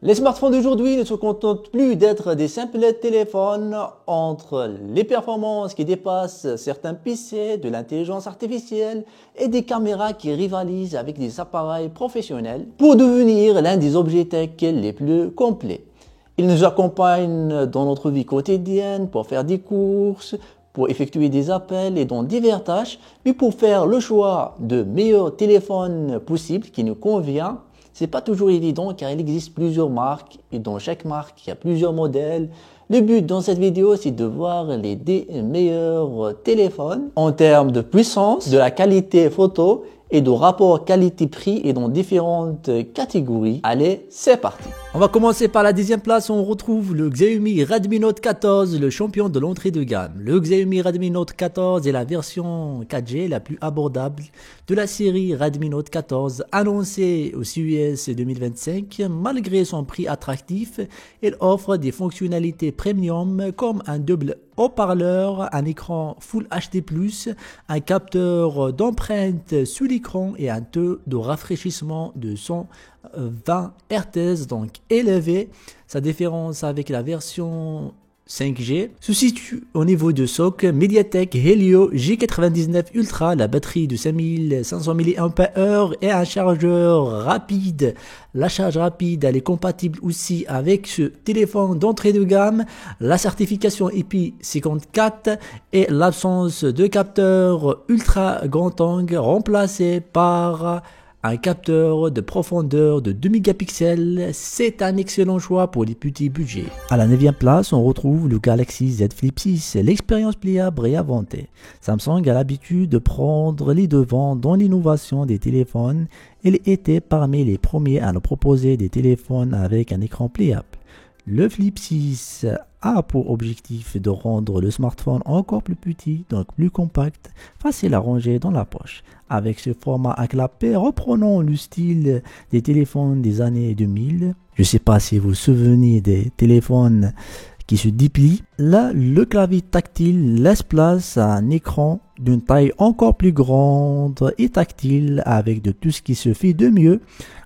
Les smartphones d'aujourd'hui ne se contentent plus d'être des simples téléphones. Entre les performances qui dépassent certains PC, de l'intelligence artificielle et des caméras qui rivalisent avec des appareils professionnels pour devenir l'un des objets tech les plus complets. Ils nous accompagnent dans notre vie quotidienne pour faire des courses, pour effectuer des appels et dans diverses tâches, mais pour faire le choix de meilleurs téléphones possibles qui nous convient. C'est pas toujours évident car il existe plusieurs marques et dans chaque marque il y a plusieurs modèles. Le but dans cette vidéo c'est de voir les meilleurs téléphones en termes de puissance, de la qualité photo et de rapport qualité-prix et dans différentes catégories. Allez, c'est parti. On va commencer par la 10e place où on retrouve le Xiaomi Redmi Note 14, le champion de l'entrée de gamme. Le Xiaomi Redmi Note 14 est la version 4G la plus abordable de la série Redmi Note 14 annoncée au CES 2025. Malgré son prix attractif, il offre des fonctionnalités premium comme un double haut-parleur, un écran Full HD+, un capteur d'empreinte sous l'écran et un taux de rafraîchissement de 120 Hz, donc élevé. Sa différence avec la version 5G se situe au niveau de SoC MediaTek Helio G99 Ultra, la batterie de 5500 mAh et un chargeur rapide. La charge rapide, elle est compatible aussi avec ce téléphone d'entrée de gamme, la certification IP54 et l'absence de capteur ultra grand angle remplacé par un capteur de profondeur de 2 mégapixels, c'est un excellent choix pour les petits budgets. À la 9e place, on retrouve le Galaxy Z Flip 6, l'expérience pliable réinventée. Samsung a l'habitude de prendre les devants dans l'innovation des téléphones. Il était parmi les premiers à nous proposer des téléphones avec un écran pliable. Le Flip 6 a pour objectif de rendre le smartphone encore plus petit, donc plus compact, facile à ranger dans la poche. Avec ce format à clapet, reprenons le style des téléphones des années 2000. Je ne sais pas si vous vous souvenez des téléphones qui se déplient. Là, le clavier tactile laisse place à un écran d'une taille encore plus grande et tactile avec de tout ce qui se fait de mieux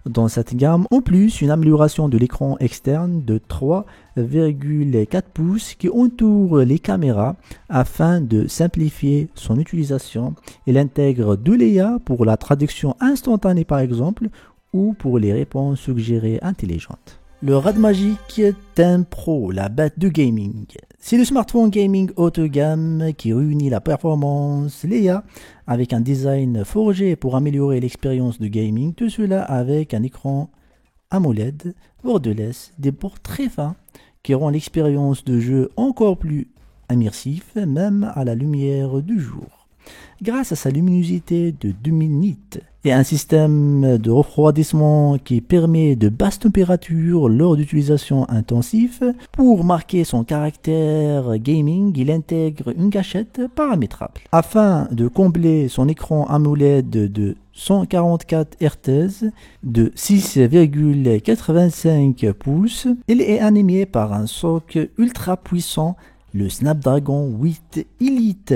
dans cette gamme. En plus, une amélioration de l'écran externe de 3,4 pouces qui entoure les caméras afin de simplifier son utilisation. Il intègre de l'IA pour la traduction instantanée par exemple ou pour les réponses suggérées intelligentes. Le Rad Magic 10 Pro, la bête de gaming. C'est le smartphone gaming haut de gamme qui réunit la performance, l'IA, avec un design forgé pour améliorer l'expérience de gaming, tout cela avec un écran AMOLED, borderless, des bords très fins qui rend l'expérience de jeu encore plus immersif, même à la lumière du jour. Grâce à sa luminosité de 2000 nits et un système de refroidissement qui permet de basses températures lors d'utilisation intensive, pour marquer son caractère gaming, il intègre une gâchette paramétrable. Afin de combler son écran AMOLED de 144 Hz de 6,85 pouces, il est animé par un SoC ultra puissant, le Snapdragon 8 Elite,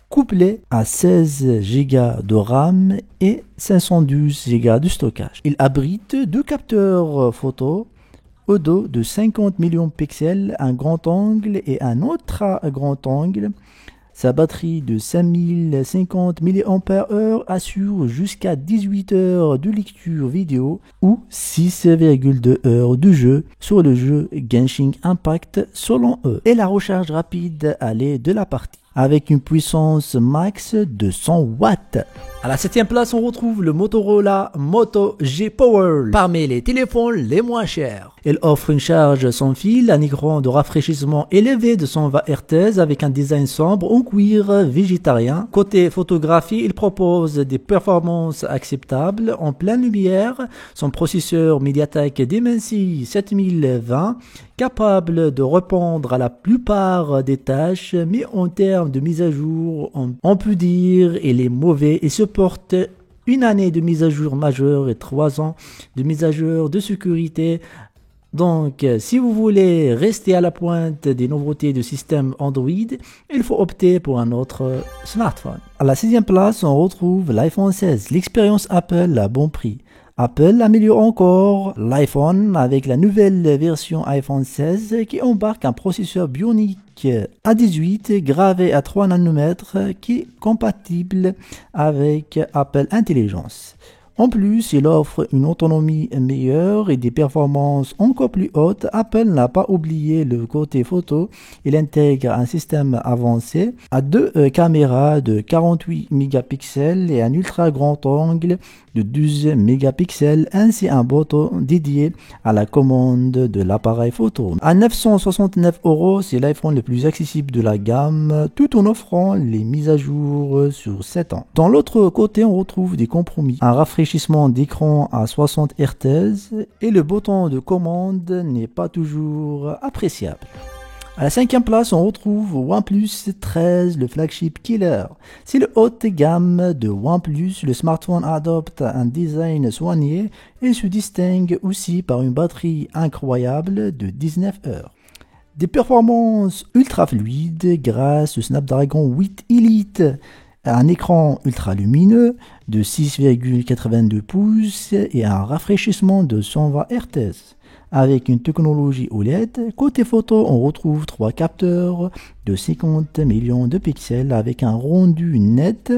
couplé à 16 Go de RAM et 512 Go de stockage. Il abrite deux capteurs photo au dos de 50 millions de pixels, un grand angle et un ultra grand angle. Sa batterie de 5050 mAh assure jusqu'à 18 heures de lecture vidéo ou 6,2 heures de jeu sur le jeu Genshin Impact selon eux. Et la recharge rapide allait de la partie, avec une puissance max de 100 watts. À la 7e place, on retrouve le Motorola Moto G Power, parmi les téléphones les moins chers. Il offre une charge sans fil, un écran de rafraîchissement élevé de 120 Hz avec un design sombre en cuir végétarien. Côté photographie, il propose des performances acceptables en pleine lumière. Son processeur MediaTek Dimensity 7020, capable de répondre à la plupart des tâches, mais en termes de mise à jour, on peut dire il est mauvais et supporte une année de mise à jour majeure et 3 ans de mise à jour de sécurité. Donc, si vous voulez rester à la pointe des nouveautés de système Android, il faut opter pour un autre smartphone. À la 6e place, on retrouve l'iPhone 16, l'expérience Apple à bon prix. Apple améliore encore l'iPhone avec la nouvelle version iPhone 16 qui embarque un processeur Bionic A18 gravé à 3 nanomètres qui est compatible avec Apple Intelligence. En plus, il offre une autonomie meilleure et des performances encore plus hautes. Apple n'a pas oublié le côté photo. Il intègre un système avancé à deux caméras de 48 mégapixels et un ultra grand angle de 12 mégapixels ainsi un bouton dédié à la commande de l'appareil photo. À 969 €, c'est l'iPhone le plus accessible de la gamme tout en offrant les mises à jour sur 7 ans. Dans l'autre côté, on retrouve des compromis. Un rafraîchissement d'écran à 60 Hz et le bouton de commande n'est pas toujours appréciable. À la 5e place, on retrouve OnePlus 13, le flagship killer. C'est le haut de gamme de OnePlus. Le smartphone adopte un design soigné et se distingue aussi par une batterie incroyable de 19 heures. Des performances ultra fluides grâce au Snapdragon 8 Elite. Un écran ultra lumineux de 6,82 pouces et un rafraîchissement de 120 Hz. Avec une technologie OLED, côté photo, on retrouve 3 capteurs de 50 millions de pixels avec un rendu net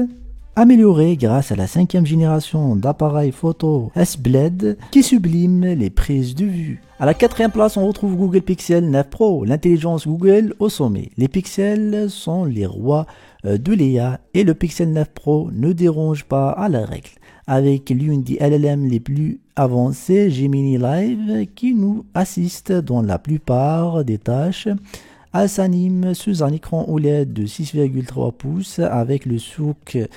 amélioré grâce à la 5e génération d'appareils photo S-Blade qui sublime les prises de vue. À la 4e place, on retrouve Google Pixel 9 Pro, l'intelligence Google au sommet. Les pixels sont les rois de l'IA et le Pixel 9 Pro ne dérange pas à la règle. Avec l'une des LLM les plus avancées, Gemini Live, qui nous assiste dans la plupart des tâches. Elle s'anime sous un écran OLED de 6,3 pouces avec le SoC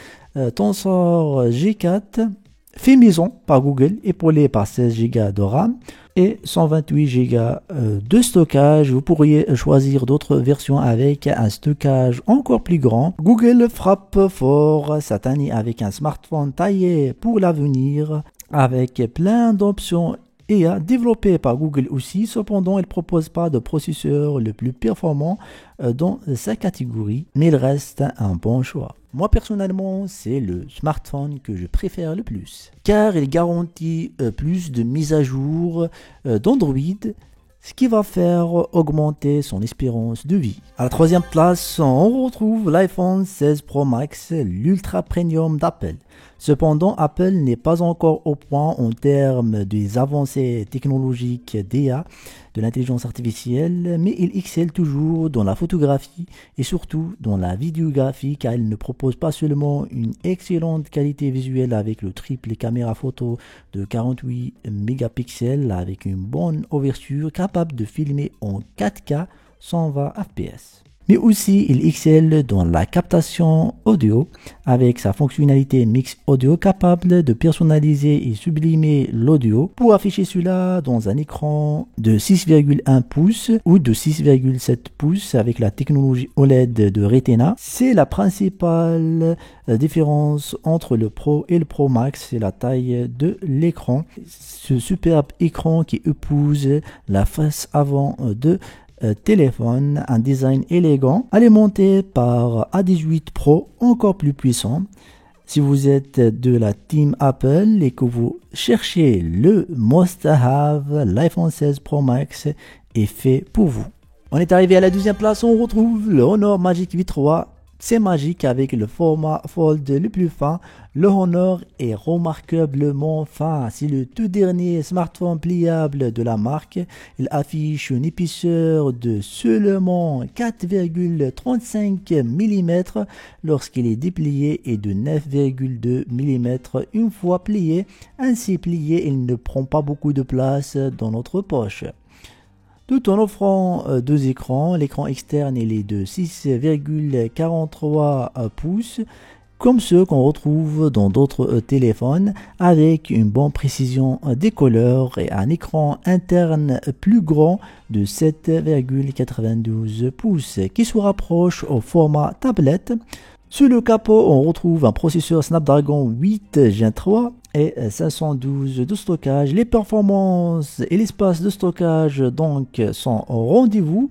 Tensor G4, fait maison par Google, épaulé par 16 Go de RAM et 128 Go de stockage. Vous pourriez choisir d'autres versions avec un stockage encore plus grand. Google frappe fort cette année avec un smartphone taillé pour l'avenir, avec plein d'options IA développé par Google aussi. Cependant, il ne propose pas de processeur le plus performant dans sa catégorie, mais il reste un bon choix. Moi personnellement, c'est le smartphone que je préfère le plus, car il garantit plus de mises à jour d'Android, ce qui va faire augmenter son espérance de vie. À la 3e place, on retrouve l'iPhone 16 Pro Max, l'ultra premium d'Apple. Cependant, Apple n'est pas encore au point en termes des avancées technologiques d'IA, de l'intelligence artificielle, mais il excelle toujours dans la photographie et surtout dans la vidéographie, car il ne propose pas seulement une excellente qualité visuelle avec le triple caméra photo de 48 mégapixels avec une bonne ouverture capable de filmer en 4K 120 fps. Mais aussi il excelle dans la captation audio avec sa fonctionnalité Mix Audio capable de personnaliser et sublimer l'audio pour afficher cela dans un écran de 6,1 pouces ou de 6,7 pouces avec la technologie OLED de Retina. C'est la principale différence entre le Pro et le Pro Max, c'est la taille de l'écran. Ce superbe écran qui épouse la face avant de téléphone, un design élégant, alimenté par A18 Pro encore plus puissant. Si vous êtes de la team Apple et que vous cherchez le must-have, l'iPhone 16 Pro Max est fait pour vous. On est arrivé à la 12e place, on retrouve le Honor Magic V3. C'est magique avec le format Fold le plus fin. Le Honor est remarquablement fin. C'est le tout dernier smartphone pliable de la marque. Il affiche une épaisseur de seulement 4,35 mm lorsqu'il est déplié et de 9,2 mm une fois plié. Ainsi plié, il ne prend pas beaucoup de place dans notre poche. Tout en offrant deux écrans, l'écran externe il est de 6,43 pouces, comme ceux qu'on retrouve dans d'autres téléphones, avec une bonne précision des couleurs et un écran interne plus grand de 7,92 pouces, qui se rapproche au format tablette. Sur le capot, on retrouve un processeur Snapdragon 8 Gen 3 et 512 de stockage. Les performances et l'espace de stockage donc sont au rendez-vous,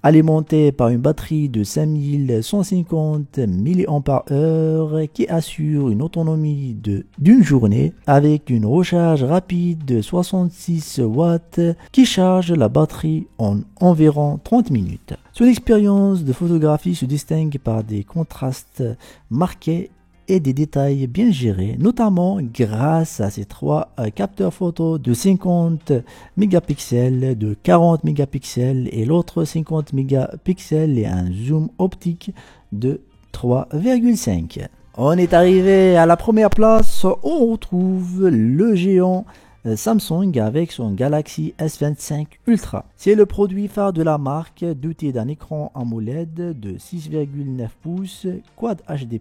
alimenté par une batterie de 5150 mAh qui assure une autonomie d'une journée avec une recharge rapide de 66 watts qui charge la batterie en environ 30 minutes. Son expérience de photographie se distingue par des contrastes marqués et des détails bien gérés, notamment grâce à ses 3 capteurs photo de 50 mégapixels, de 40 mégapixels et l'autre 50 mégapixels et un zoom optique de 3,5. On est arrivé à la première place, on retrouve le géant Samsung avec son Galaxy S25 Ultra. C'est le produit phare de la marque, doté d'un écran AMOLED de 6,9 pouces Quad HD+,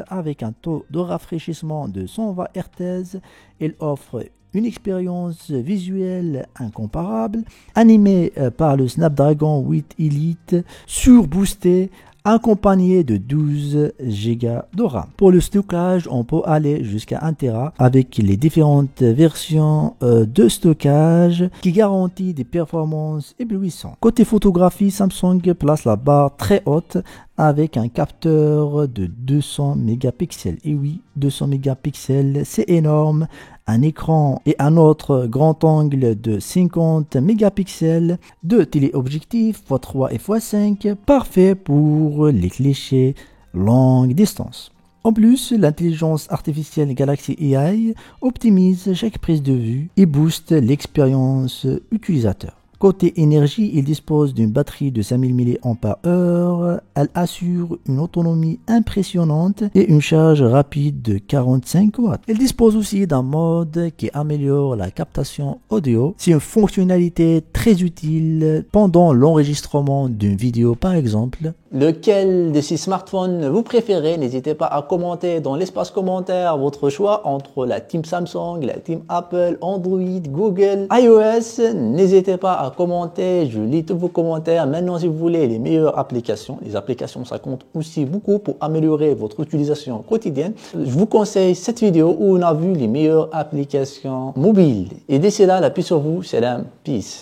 avec un taux de rafraîchissement de 120 Hz. Il offre une expérience visuelle incomparable, animée par le Snapdragon 8 Elite, surboosté, accompagné de 12 Go de RAM. Pour le stockage, on peut aller jusqu'à 1 Tera avec les différentes versions de stockage qui garantissent des performances éblouissantes. Côté photographie, Samsung place la barre très haute avec un capteur de 200 mégapixels. Et oui, 200 mégapixels, c'est énorme. Un écran et un autre grand angle de 50 mégapixels, 2 téléobjectifs x3 et x5, parfait pour les clichés longue distance. En plus, l'intelligence artificielle Galaxy AI optimise chaque prise de vue et booste l'expérience utilisateur. Côté énergie, il dispose d'une batterie de 5000 mAh. Elle assure une autonomie impressionnante et une charge rapide de 45 watts. Il dispose aussi d'un mode qui améliore la captation audio. C'est une fonctionnalité très utile pendant l'enregistrement d'une vidéo par exemple. Lequel de ces smartphones vous préférez? N'hésitez pas à commenter dans l'espace commentaire votre choix entre la team Samsung, la team Apple, Android, Google, iOS. N'hésitez pas à commenter, je lis tous vos commentaires. Maintenant, si vous voulez les meilleures applications, les applications ça compte aussi beaucoup pour améliorer votre utilisation quotidienne. Je vous conseille cette vidéo où on a vu les meilleures applications mobiles. Et d'ici là, la paix sur vous, salam, peace.